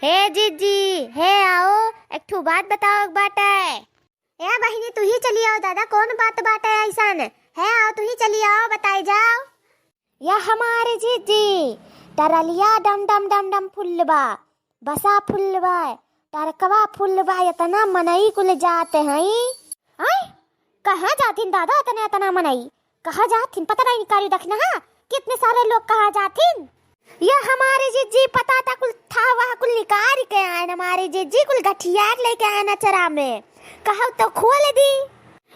हे जीजी, हे आओ, एक ठो बात बताओ एक बात है। या बहिनी तू ही चली आओ दादा, कौन बात है ऐसन है, आओ तू ही चली आओ, बताई जाओ। या हमारे जीजी टरलिया डम डम डम डम फुलबा, बसा फुलबा, टरकवा फुलबा, इतना मनई कुल जाते हैं। आई कहाँ जाथिन दादा, इतना इतना मनई कहाँ जाथिन, पता नहीं निकाली रखना हाँ? कितने सारे लोग कहाँ जाथिन। ये हमारे जीजी पता था कुल था वह कुल निकाल के आए, हमारे जीजी कुल गठियार लेके आए ना चरा में, कहो तो खोल दी।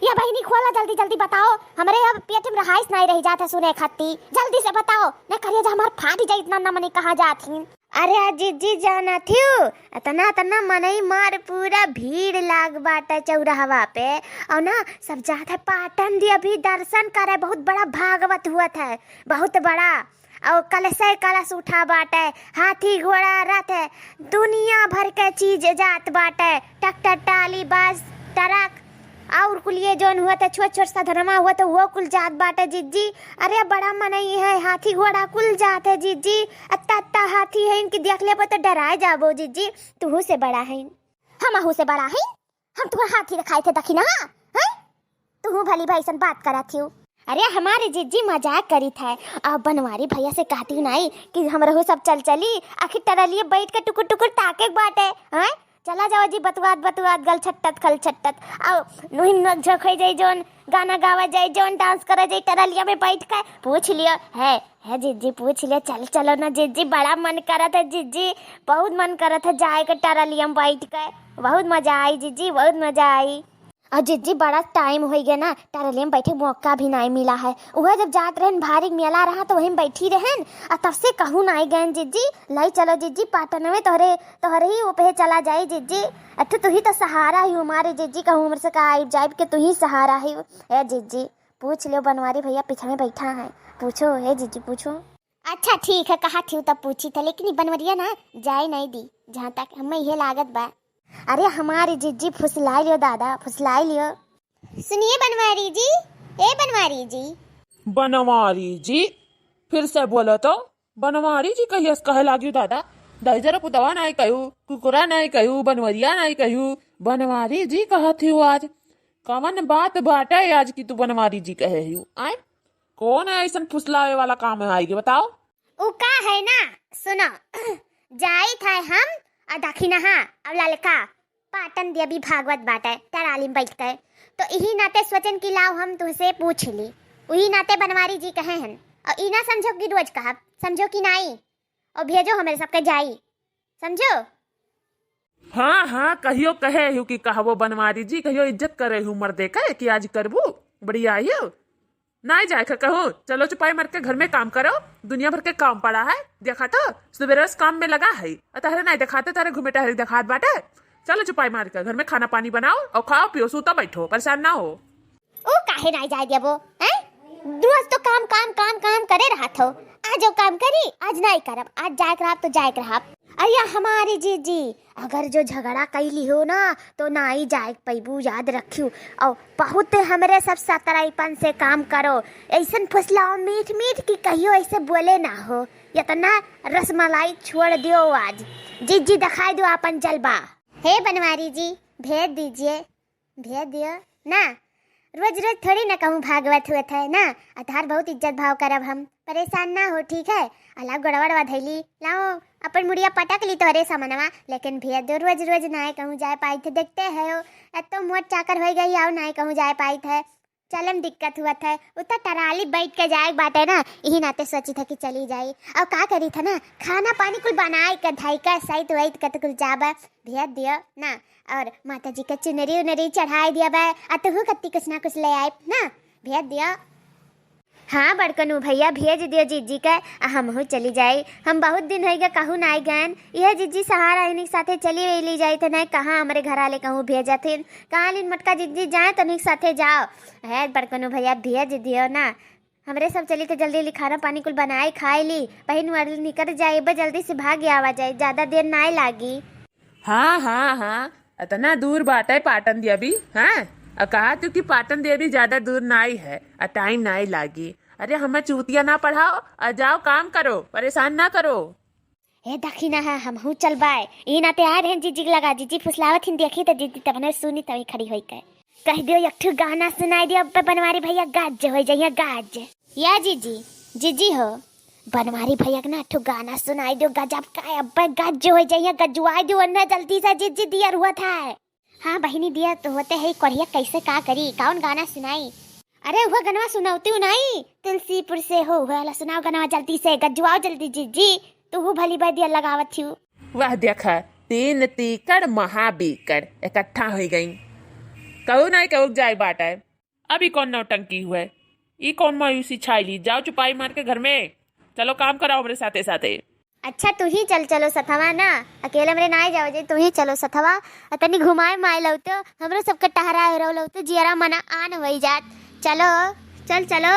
या बहिनी खोला, जल्दी जल्दी बताओ, हमारे अब पेट में रहाइश नहीं रही जाते सुने खाती, जल्दी से बताओ न करिए हमार फाटी जाए, इतना न मने कहाँ जाती। अरे आज जीजी जाना थी, इतना इतना मनई मार पूरा भीड़ लाग बाटा चौराहा पे, और ना सब जाते पाटन दी अभी दर्शन करे, बहुत बड़ा भागवत हुआ था, बहुत बड़ा, और कलश उठा बाटे, हाथी घोड़ा रथ है, दुनिया भर के चीज जात बाटे, ट्रैक्टर टाली बस ट्रक और कुल ये जोन हुआ था छोट छोट सा धर्मा हुआ तो वो कुल जात बाटे जीजी। अरे बड़ा मनई है, हाथी घोड़ा कुल जात है जीजी, अत्ता अत्ता हाथी है, इनकी देख ले तो डराए जाबो जीजी। तू से बड़ा है, हम से बड़ा है, हम तुम्हें हाथी दिखाए थे दखी ना, तू भली भाई सन बात करा थी। अरे हमारे जीजी मजाक करी था, अब बनवारी भैया से कहती हूँ नहीं कि हम रहो सब चल चली, आखिर टरलिए बैठ के टुकुर टुकुर ताके बाटे हैं, चला जाओ जी बतुआत बतुआत गल छट्टत खल छट्टत, आओ नुही नक झोंके जाए जोन गाना गावा जाए जोन डांस करे जाए टरलिया में बैठ के, पूछ लियो है जीजी, पूछ लियो, चल चलो ना जीजी, बड़ा मन करा था जीजी, बहुत मन करा था जाए के टरलिया में बैठ के, बहुत मजा आई जीजी, बहुत मजा आई। और जीजी बड़ा टाइम हो गया ना, टरलिया में बैठे मौका भी नहीं मिला है, वह जब जात रहन भारी मेला रहा तो वहीं बैठी रहन, और तब से कहूँ नहीं गए जीजी, लाई चलो जीजी पाटन में, तोहरे ही वो पे चला जाए जीजी, अच्छा तू ही तो सहारा ही हमारे जीजी, कहूँ मेरे से कहा जाए के तू ही सहारा ही है जीजी। पूछ लो बनवारी भैया पीछे में बैठा है, पूछो है जीजी पूछो। अच्छा ठीक है, कहा थी तब पूछी था, लेकिन बनवरिया ना जाए नहीं दी जहाँ तक हमें यह लागत बा। अरे हमारी जीजी फुसलाई लियो दादा, फुसलाई लियो। सुनिए बनवारी जी, ए बनवारी जी, बनवारी जी फिर से बोलो तो, बनवारी जी कहिए कहे लागियो दादा, दजर पुतवा नहीं कहू, कुकुरा नहीं कहू, बनवरिया नहीं कहू, बनवारी जी कहती हो आज, कवन बात बाटे आज की तू बनवारी जी कहे हूँ, आए कौन है ऐसा फुसलावे वाला काम है आएगी बताओ। उका है ना, सुनो जाई था हम दखिना हाँ, अब ललका पाटन दिया भी भागवत बाटे टराली में बैठ गए, तो यही नाते सोचन की लाओ हम तुझसे पूछ ली, वही नाते बनवारी जी कहे हैं, और इना समझो कि रोज कहा, समझो कि नहीं, और भेजो हमारे सबके जाई, समझो। हाँ हाँ कहियो कहे हूँ कि कहबो बनवारी जी, कहियो इज्जत करे हूँ मर्दे का कि आज करबू बढ़िया आई हो, नहीं जाए कहूँ चलो चुपाई मर के घर में काम करो, दुनिया भर के काम पड़ा है, देखा तो सवेरे काम में लगा है, तारे नहीं दिखाते तारे घूमे टहरे दिखात बाटे, चलो चुपाई मार के घर में खाना पानी बनाओ और खाओ पियो सूता बैठो, परेशान ना हो। ओ काहे नहीं जाए देबो हैं, रोज तो काम काम काम काम करे रहा थो, आज वो काम करी आज नहीं करब, आज जाए करब तो जाए करब। अरे हमारी जीजी अगर जो झगड़ा कैली हो ना तो ना ही जाए पैबू, याद रखियो, और बहुत हमरे सब सतराईपन से काम करो, ऐसा फुसलाओ मीठ मीठ की कहियो ऐसे बोले ना हो, या तो ना रसमलाई छोड़ दियो, आज जीजी दिखाई दो अपन जलवा। हे बनवारी जी भेज दीजिए, भेज दियो ना, रोज रोज थोड़ी ना कहूँ भागवत हुआ है ना, अतार बहुत इज्जत भाव करब हम, परेशान ना हो ठीक है, अलाव गड़बड़ धैली लाओ अपन मुड़िया पटक ली तोरे सामनवा, लेकिन भेज दो, रोज रोज ना कहूँ जाए पाई थे, देखते है तो मोट चाकर हो गई, आओ ना कहूँ जाए पाई थे, चलन दिक्कत हुआ था, उतना टराली बैठ के जाए बाटे ना, यही नाते सोची था कि चली जाई, और का करी था ना खाना पानी कुल बनाए का धाई का सहित वहित का कुल जाबा भेज दिया ना, और माता जी का चुनरी उनरी चढ़ाई दिया बा, अतहु कत्ती कुछ ना कुछ ले आए ना, भेज दिया। हाँ बड़कनू भैया भेज दियो जीजी का, हम हो चली जाए, हम बहुत दिन हो गया कहूँ ना गए, यह जीजी सहारा इन्हीं साथे चली ली जाए थे नहीं, कहाँ हमारे घर आले कहूँ भेजा थे, कहाँ लिन मटका जीजी जाए तो नहीं साथे जाओ, है बड़कनू भैया भेज दियो ना, हमरे सब चली तो जल्दी जल्दी खाना पानी कुल बनाए खाए ली, बहन वाली निकल जाए जल्दी से भाग आवा जाए, ज्यादा देर ना लागी। हाँ हाँ हाँ इतना दूर बाटे पाटन दिया भी, हाँ कहा तू कि पाटन दिया भी ज्यादा दूर नहीं है, टाइम नहीं लागी, अरे हमें चूतिया ना पढ़ाओ, जाओ काम करो, परेशान ना करो। हे देखी ना है हम हूँ चल बाय ई ना तैयार हैं जीजी के लगा जीजी फुसलावत हिंदी देखी तो जीजी तब ने सुनी तभी खड़ी होई के कह दियो एक ठो गाना सुनाई दियो अब बनवारी भैया गाज हो जाइए गाज या जीजी जीजी हो बनवारी भैया ना ठो गाना सुनाई दियो गजब का अब गाज हो जाइए गजवाई दियो अन्ना जल्दी से जीजी दिया हुआ था। हाँ बहिनी दिया तो होते है कोरिया कैसे का करी कौन गाना सुनाई। अरे वह गनवा सुनाती नहीं तुलसीपुर से हो वाला सुनाओ गनवा जल्दी से गजवाओ जल्दी जीजी तू वो भली बात दिया लगावत थी। वह देखा 3 तीकड़ महाबीकड़ इकट्ठा हो गई कहू नहीं कहू जाए बाटा है। अभी कौन नौटंकी हुआ ई कौन मायूसी छाई ली जाओ चुपाई मार के घर में चलो काम कराओ मेरे साथे साथे। अच्छा तू ही चल चलो सथवा ना अकेले मेरे ना जाओ जे तू ही चलो सथवा तनी घुमाए माय लो तो हमरो सबके टहरा रो तो जियरा मना आन होई जात चलो चल चलो।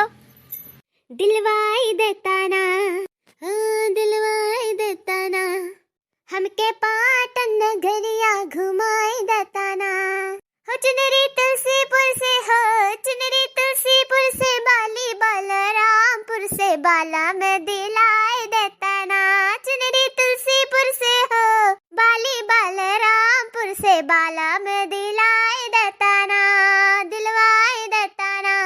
दिलवाई देता ना हाँ दिलवाई देता ना हमके पाटन नगरिया घुमाई देता ना हो चुनरी तुलसीपुर से हो चुनरी तुलसीपुर से बाली बलरामपुर से बाला में दिलाई देता ना चुनरी तुलसीपुर से हो बाली बलरामपुर से बाला में दिलाई देता ना दिलवाई देता ना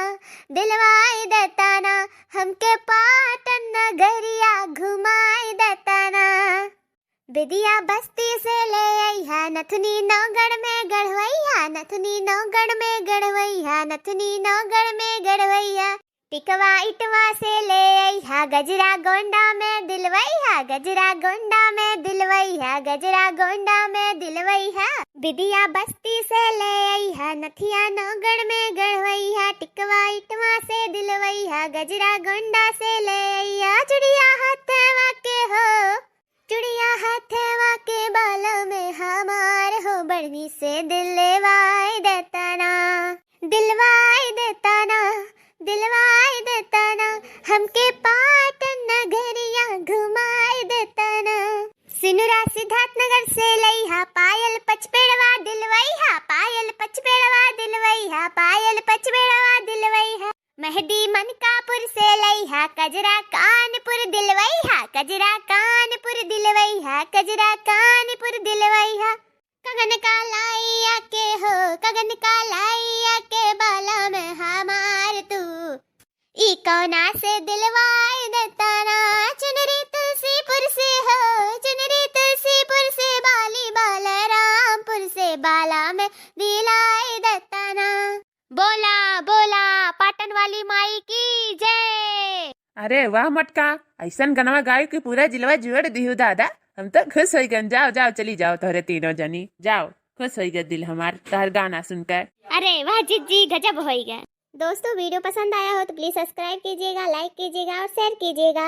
दिलवाई देता ना हमके पाटन नगरिया घुमाई देता ना बिदिया बस्ती से ले आइहा नथनी नौगढ़ में गढ़वैया नथनी नौगढ़ में गढ़वैया नथनी नौगढ़ में गढ़वैया टिकवा इटवा से ले आइहा गजरा गोंडा में दिलवैया गजरा गोंडा में दिलवैया गजरा गोंडा में दिलवैया बिदिया बस्ती से ले आइहा नथिया नौगढ़ में गढ़वैया टिकवा इटवा से दिलवैया गजरा गोंडा से ले आइया चुड़िया हथवा के हो चुड़िया हथवा के बालों में हमार हो बढ़नी से दिलवाई देता ना दिलवाई देता ना दिलवाई देता ना हमके पाटन नगरिया घुमाई देता ना सिनुरा सिद्धार्थनगर से लइहा पायल पचपेड़वा दिलवैया पायल पचपेड़वा दिलवैया पायल पचपेड़वा दिलवैया मेहदी मनकापुर से लइहा कजरा कानपुर दिलवैया कजरा कानपुर दिलवैया कजरा कानपुर दिलवैया कगन का लाइया के हो कगन का लाइया के बाला में हमार तू ई कौना से दिलवाई देता ना चुनरी तुलसीपुर से हो चुनरी तुलसीपुर से बाली बलरामपुर से बाला में दिलाई देता ना बोला बोला पाटन वाली माई की जय। अरे वाह मटका ऐसन गनवा गाय के पूरा जिलवा जुड़ दिहु दादा हम तो खुश हो गए जाओ जाओ चली जाओ तोहरे तीनों जनी जाओ खुश हो गया दिल हमार तोहर गाना सुनकर। अरे वाह जीजी गजब हो गया। दोस्तों वीडियो पसंद आया हो तो प्लीज सब्सक्राइब कीजिएगा लाइक कीजिएगा और शेयर कीजिएगा।